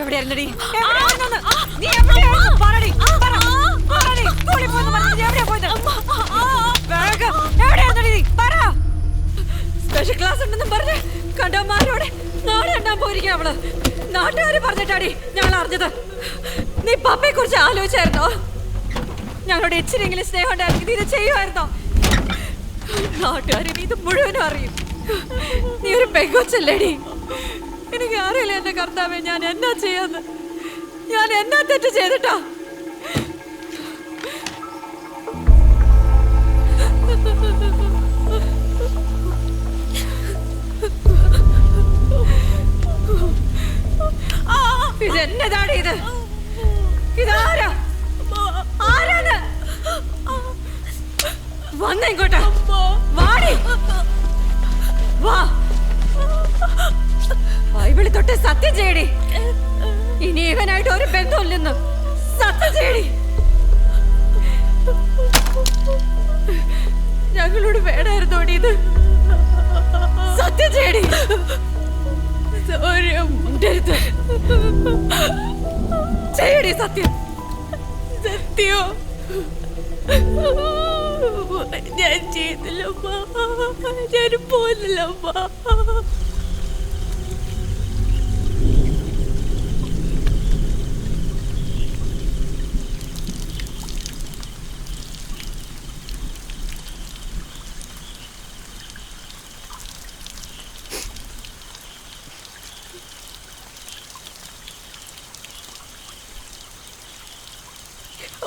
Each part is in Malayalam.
എവിടെയായിരുന്നടി? എവിടെയായിരുന്നെന്ന്? നീ എവിടെയായിരുന്നു? പറടി, പറ. പറടി, സ്കൂളിൽ പോയെന്ന് പറഞ്ഞിട്ട് നീ എവിടെയാ പോയത്? വേഗം, എവിടെയായിരുന്നെടി നീ? പറ. സ്പെഷ്യൽ ക്ലാസ് ഉണ്ടെന്നും പറഞ്ഞ് കണ്ടവന്മാരോടെ നാടെണ്ണാൻ പോയിരിക്കും അവള്. നാട്ടുകാര് പറഞ്ഞിട്ടാടി ഞങ്ങൾ അറിഞ്ഞത്. നീ പപ്പയെ കുറിച്ച് ആലോചിച്ചായിരുന്നോ? ഞങ്ങളോട് ഇച്ചിരെങ്കിലും സ്നേഹം ഉണ്ടായിരുന്നെങ്കിൽ നീ ഇത് ചെയ്യുമായിരുന്നോ? നാട്ടുകാരെ നീ ഇത് മുഴുവനും അറിയും. നീ ഒരു പെങ്കൊച്ചല്ലേടി. എനിക്ക് അറിയില്ല എന്റെ കർത്താവേ, ഞാൻ എന്നാ ചെയ്യാന്ന്. ഞാൻ എന്നാ തെറ്റ് ചെയ്തിട്ടാ? ഇതെന്നതാണ് ഇത്? ഇതാരാ? ആരാണ്? വന്ന ഇങ്ങോട്ട് വാടി. വാ, ബൈബിളിൽ തൊട്ട് സത്യം ചെയ്യടി. ഇനി ഇവനായിട്ട് ഒരു ബന്ധമില്ലെന്ന് സത്യം ചെയ്യടി. ഞങ്ങളോട് വേണമായിരുന്നോടി ഇത്? സത്യം ചെയ്യടി. ചെയ്യടി സത്യം. സത്യോ? ഞാൻ ചെയ്തില്ലമ്മ, ഞാൻ പോന്നില്ലമ്മ.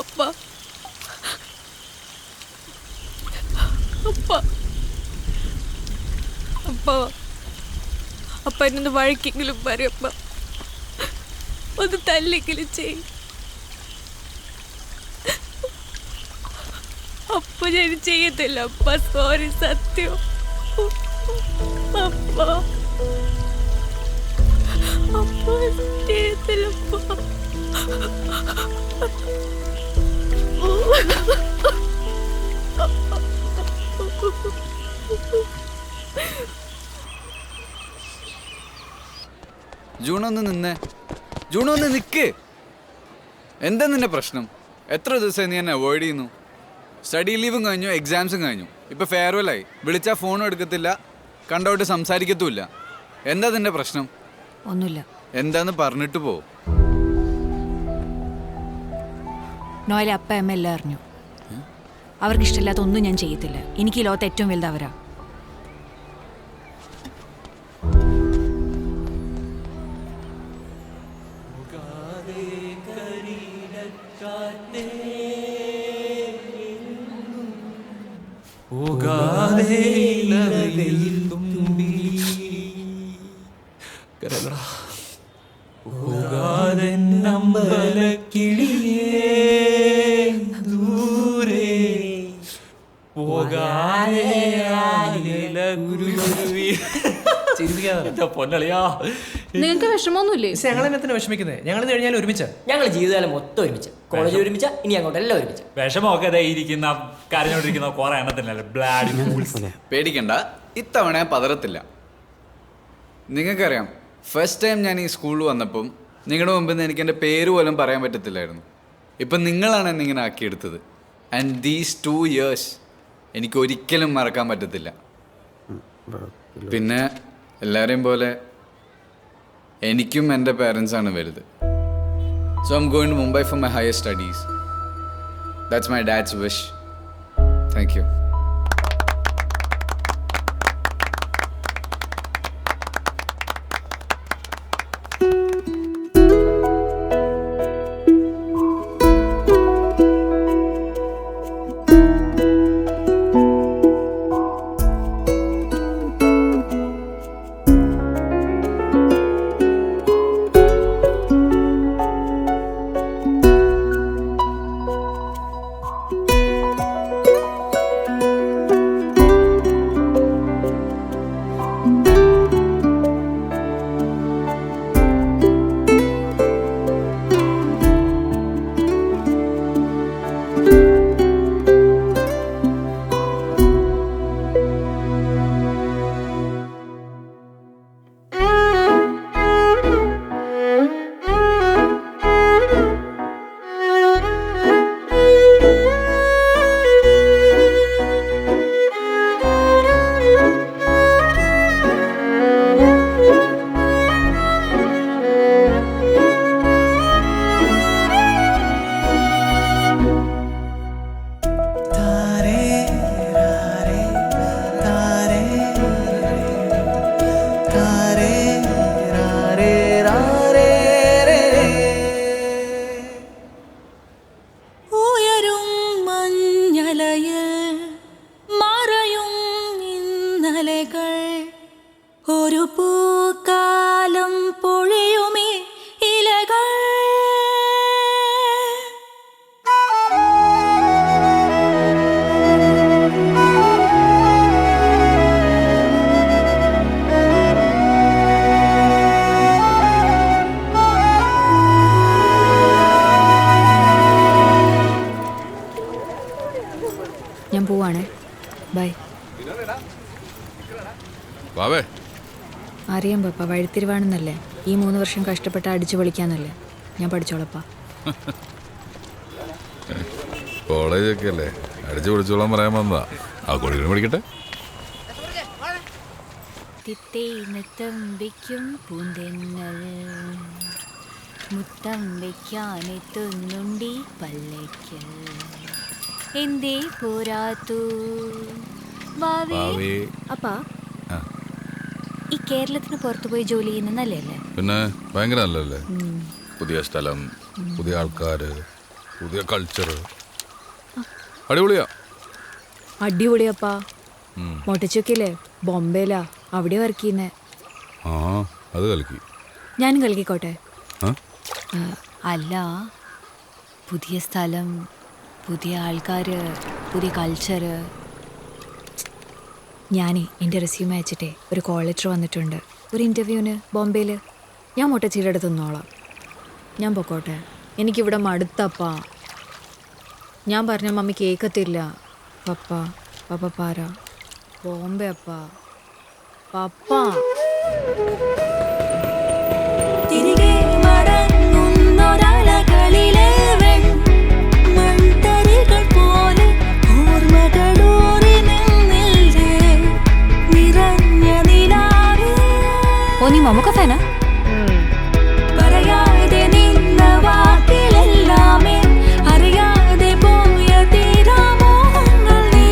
അപ്പ അപ്പ അപ്പ അപ്പ എന്നൊന്ന് വഴക്കെങ്കിലും പറയപ്പ, ഒന്ന് തല്ലെങ്കിലും ചെയ്യും. അപ്പ ഞാൻ ചെയ്യത്തില്ല അപ്പ, സോറി സത്യം അപ്പ. അപ്പ ചെയ്യത്തില്ല അപ്പ. ജൂണൊന്ന് നിന്നേ. ജൂണൊന്ന് നിക്ക്. എന്താ നിന്റെ പ്രശ്നം? എത്ര ദിവസമായി നീ എന്നെ അവോയ്ഡ് ചെയ്യുന്നു? സ്റ്റഡി ലീവും കഴിഞ്ഞു, എക്സാംസും കഴിഞ്ഞു, ഇപ്പൊ ഫെയർവെല്ലായി. വിളിച്ചാൽ ഫോണും എടുക്കത്തില്ല, കണ്ടോട്ട് സംസാരിക്കത്തുമില്ല. എന്താ നിന്റെ പ്രശ്നം? ഒന്നുമില്ല. എന്താന്ന് പറഞ്ഞിട്ട് പോ. നോയിലെ അപ്പ അമ്മ എല്ലാം അറിഞ്ഞു. അവർക്ക് ഇഷ്ടമില്ലാത്ത ഒന്നും ഞാൻ ചെയ്യത്തില്ല. എനിക്ക് ഈ ലോകത്ത് ഏറ്റവും വലുത് അവരാ. നിങ്ങൾക്ക് വിഷമമൊന്നുമില്ലേ? ഞങ്ങളെന്നെ വിഷമിക്കുന്നത്. ഞങ്ങൾ കഴിഞ്ഞാൽ ഒരുമിച്ച്, ഞങ്ങൾ ജീവിതകാലം മൊത്തം ഒരുമിച്ച്, കോളേജ് ഒരുമിച്ച്, ഇനി അങ്ങോട്ടെല്ലാം ഒരുമിച്ച്. വിഷമമൊക്കെ ഇരിക്കുന്ന കരഞ്ഞോണ്ടിരിക്കുന്ന കുറെ എണ്ണത്തിനല്ലേ. പേടിക്കണ്ട, ഇത്തവണ ഞാൻ പതറത്തില്ല. നിങ്ങൾക്കറിയാം, ഫസ്റ്റ് ടൈം ഞാൻ ഈ സ്കൂളിൽ വന്നപ്പം നിങ്ങളുടെ മുമ്പിൽ നിന്ന് എനിക്ക് എൻ്റെ പേര് പോലും പറയാൻ പറ്റത്തില്ലായിരുന്നു. ഇപ്പം നിങ്ങളാണ് എന്നെ ഇങ്ങനെ ആക്കിയെടുത്തത്. ആൻഡ് ദീസ് 2 years എനിക്ക് ഒരിക്കലും മറക്കാൻ പറ്റത്തില്ല. പിന്നെ എല്ലാവരെയും പോലെ എനിക്കും എൻ്റെ പേരൻസാണ് വലുത്. So I am going to Mumbai for my higher studies. That's my dad's wish. Thank you. പോവാണേ. ബൈ. വാവേ അറിയാം പപ്പ, വഴിത്തിരിവാണെന്നല്ലേ. ഈ 3 വർഷം കഷ്ടപ്പെട്ട് അടിച്ചു പൊളിക്കാന്നല്ലേ. ഞാൻ പഠിച്ചോളപ്പാ. കോളേജൊക്കെ അല്ലേ, അടിച്ചു പൊളിച്ചോളാൻ പറയാൻ വന്നതാ. ആ കോഴികൾ പഠിക്കട്ടെ. മുത്തം വെക്കാനെത്തുന്നുണ്ടി പല്ലയ്ക്ക് എന്തേ പോരാത്തു വാവേ അപ്പാ, ആ, ഈ കേരളത്തിന് പുറത്തു പോയി ജോലി ചെയ്യുന്ന നല്ലല്ലേ? പിന്നെ ഭയങ്കര നല്ലല്ലേ. പുതിയ സ്ഥലം, പുതിയ ആൾക്കാര്, പുതിയ കൾച്ചർ, അടിപൊളിയാ. അടിപൊളിയപ്പാ. മൊട്ടച്ചൊക്കില്ലേ, ബോംബെയിലാ, അവിടെ വർക്ക് ചെയ്യുന്നേ. ആ അത് കലക്കി. ഞാനും കളിക്കോട്ടെ. അല്ല, പുതിയ സ്ഥലം, പുതിയ ആൾക്കാര്, പുതിയ കൾച്ചറ്. ഞാനേ എൻ്റെ റെസ്യൂമെ അയച്ചിട്ടേ ഒരു കോൾ ലെറ്റർ വന്നിട്ടുണ്ട് ഒരു ഇൻ്റർവ്യൂവിന് ബോംബെയിൽ. ഞാൻ മൊട്ടച്ചിയുടെ അടുത്ത് നിന്നോളാം. ഞാൻ പൊക്കോട്ടെ, എനിക്കിവിടെ മടുത്തപ്പാ. ഞാൻ പറഞ്ഞ മമ്മി കേൾക്കത്തില്ല. പപ്പ പപ്പ പാര ബോംബെ അപ്പാ, പപ്പ. തിരികെ മടങ്ങുന്നൊരലകളിലെ മൺതരികൾ പോലെ ഓർമ്മകളൂറി നിന്നില്ലേ നിറഞ്ഞ നിലാവേ. ഓ, നീ മമ്മൂക്ക ഫാനാ? പറയാതെ നിന്ന വാക്കിലെല്ലാമേ അറിയാതെ പോയ തീരാമോഹങ്ങൾ നീ.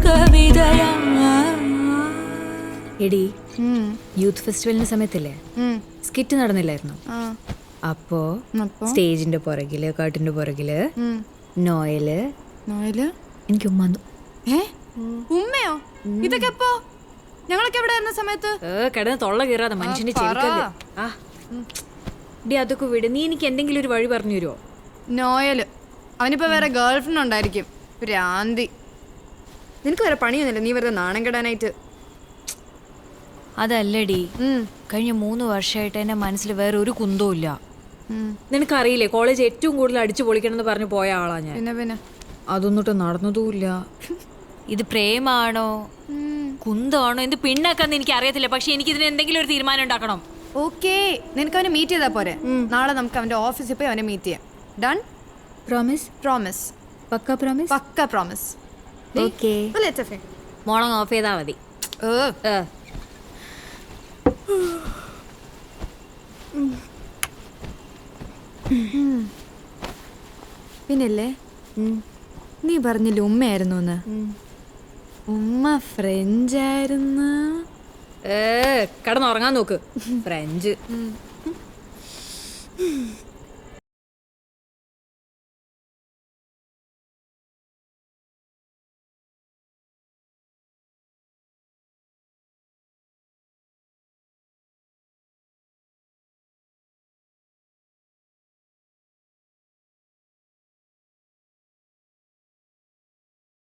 കവിതയാ. എടി, യൂത്ത് ഫെസ്റ്റിവലിന്റെ സമയത്തല്ലേ സ്കിറ്റ് നടന്നില്ലായിരുന്നു? അപ്പോ സ്റ്റേജിന്റെ പുറകില്, കാട്ടിന്റെ പുറകില് നോയല് എനിക്ക് ഉമ്മ വന്നു. ഉമ്മയോ? ഇതൊക്കെ എപ്പോ? ഞങ്ങളൊക്കെ എവിടെ ആയിരുന്ന സമയത്ത്? കിടന്ന് തൊള്ള കീറാതെ മനുഷ്യന്റെ ചെവിക്കല്ലേ. ആ ഡി, അതൊക്കെ വിട്. നീ എനിക്ക് എന്തെങ്കിലും ഒരു വഴി പറഞ്ഞു തരുമോ? നോയല് അവനിപ്പോ വേറെ ഗേൾ ഫ്രണ്ട് ഉണ്ടായിരിക്കും. ഭ്രാന്തി. നിനക്ക് വേറെ പണിയൊന്നുമില്ല, നീ വെറുതെ നാണം കെടാനായിട്ട്. അതല്ലടി, കഴിഞ്ഞ 3 വർഷമായിട്ട് എന്റെ മനസ്സിൽ വേറെ ഒരു കുന്തവും ഇല്ല. നിനക്കറിയില്ലേ, കോളേജ് ഏറ്റവും കൂടുതൽ അടിച്ചു പൊളിക്കണം എന്ന് പറഞ്ഞു പോയ ആളാ ഞാൻ. പിന്നെ അതൊന്നിട്ട് നടന്നതുമില്ല. ഇത് പ്രേമാണോ കുന്തമാണോ എന്ത് പിണ്ണാക്കാന്ന് എനിക്ക് അറിയത്തില്ല. പക്ഷെ എനിക്ക് ഇതിന് എന്തെങ്കിലും ഒരു തീരുമാനം ഉണ്ടാക്കണം. ഓക്കേ, നിനക്ക് അവനെ മീറ്റ് ചെയ്താ പോരെ? നാളെ നമുക്ക് അവന്റെ ഓഫീസിൽ പോയി അവനെ മീറ്റ് ചെയ്യാം. Done? Promise? Promise. Pakka promise? Pakka promise. Okay. മോളങ്ങ് ഓഫ് ചെയ്താൽ മതി. പിന്നല്ലേ നീ പറഞ്ഞില്ലേ ഉമ്മയായിരുന്നു എന്ന്? ഉമ്മ ഫ്രഞ്ച് ആയിരുന്നു. കിടന്നുറങ്ങാൻ നോക്ക്. ഫ്രഞ്ച്.